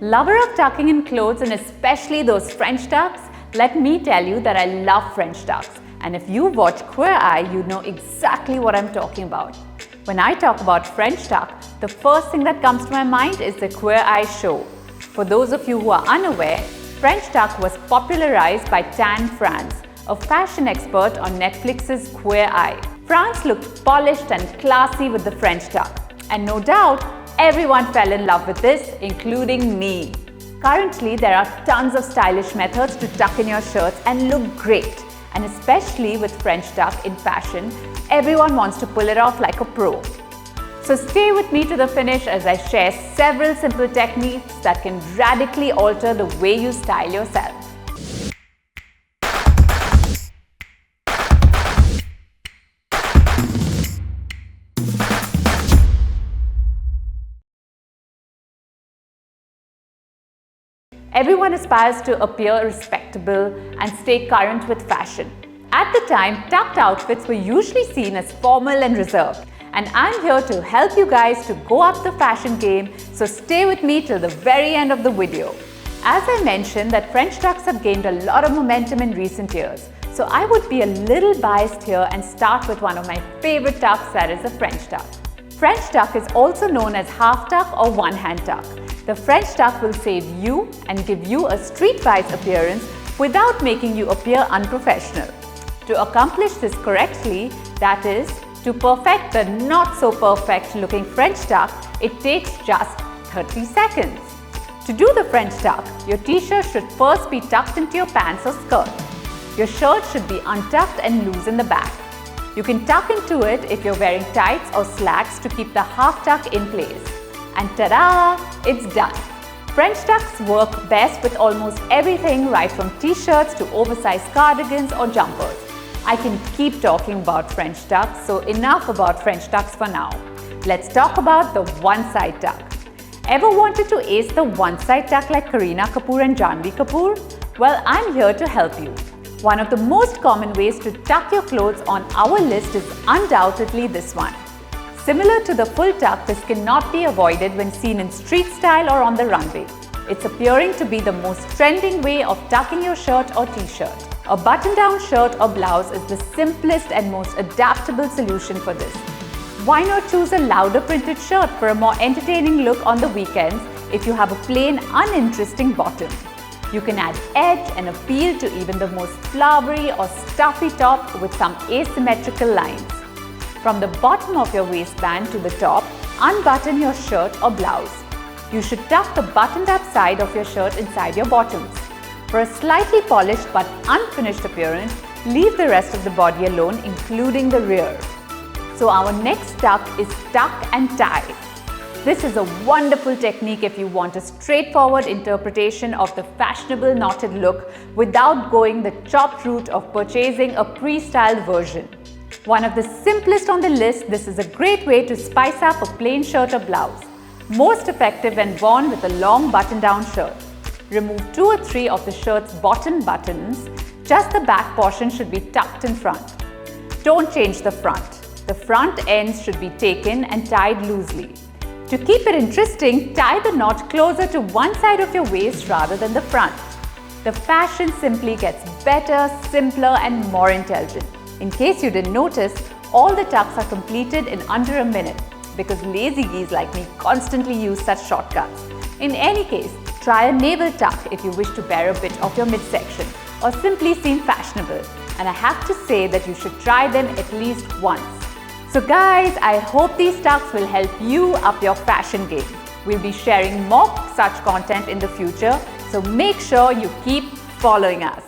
Lover of tucking in clothes and especially those French tucks, let me tell you that I love French tucks. And if you watch Queer Eye, you know exactly what I'm talking about. When I talk about French tuck, the first thing that comes to my mind is the Queer Eye show. For those of you who are unaware, French tuck was popularized by Tan France, a fashion expert on Netflix's Queer Eye. France looked polished and classy with the French tuck. And no doubt, everyone fell in love with this, including me. Currently, there are tons of stylish methods to tuck in your shirts and look great. And especially with French tuck in fashion, everyone wants to pull it off like a pro. So stay with me to the finish as I share several simple techniques that can radically alter the way you style yourself. Everyone aspires to appear respectable and stay current with fashion. At the time, tucked outfits were usually seen as formal and reserved. And I'm here to help you guys to go up the fashion game, so stay with me till the very end of the video. As I mentioned that French tucks have gained a lot of momentum in recent years, so I would be a little biased here and start with one of my favorite tucks, that is a French tuck. French tuck is also known as half tuck or one-hand tuck. The French tuck will save you and give you a street-wise appearance without making you appear unprofessional. To accomplish this correctly, that is, to perfect the not-so-perfect looking French tuck, it takes just 30 seconds. To do the French tuck, your t-shirt should first be tucked into your pants or skirt. Your shirt should be untucked and loose in the back. You can tuck into it if you're wearing tights or slacks to keep the half tuck in place. And ta-da! It's done! French tucks work best with almost everything, right from t-shirts to oversized cardigans or jumpers. I can keep talking about French tucks, so enough about French tucks for now. Let's talk about the one-side tuck. Ever wanted to ace the one-side tuck like Kareena Kapoor and Janhvi Kapoor? Well, I'm here to help you. One of the most common ways to tuck your clothes on our list is undoubtedly this one. Similar to the full tuck, this cannot be avoided when seen in street style or on the runway. It's appearing to be the most trending way of tucking your shirt or t-shirt. A button-down shirt or blouse is the simplest and most adaptable solution for this. Why not choose a louder printed shirt for a more entertaining look on the weekends if you have a plain, uninteresting bottom? You can add edge and appeal to even the most flowery or stuffy top with some asymmetrical lines. From the bottom of your waistband to the top, unbutton your shirt or blouse. You should tuck the buttoned-up side of your shirt inside your bottoms. For a slightly polished but unfinished appearance, leave the rest of the body alone, including the rear. So our next tuck is tuck and tie. This is a wonderful technique if you want a straightforward interpretation of the fashionable knotted look without going the chopped route of purchasing a pre-styled version. One of the simplest on the list, this is a great way to spice up a plain shirt or blouse. Most effective when worn with a long button-down shirt. Remove 2 or 3 of the shirt's bottom buttons. Just the back portion should be tucked in front. Don't change the front. The front ends should be taken and tied loosely. To keep it interesting, tie the knot closer to one side of your waist rather than the front. The fashion simply gets better, simpler, and more intelligent. In case you didn't notice, all the tucks are completed in under a minute because lazy geese like me constantly use such shortcuts. In any case, try a navel tuck if you wish to bear a bit of your midsection or simply seem fashionable. And I have to say that you should try them at least once. So guys, I hope these tucks will help you up your fashion game. We'll be sharing more such content in the future, so make sure you keep following us.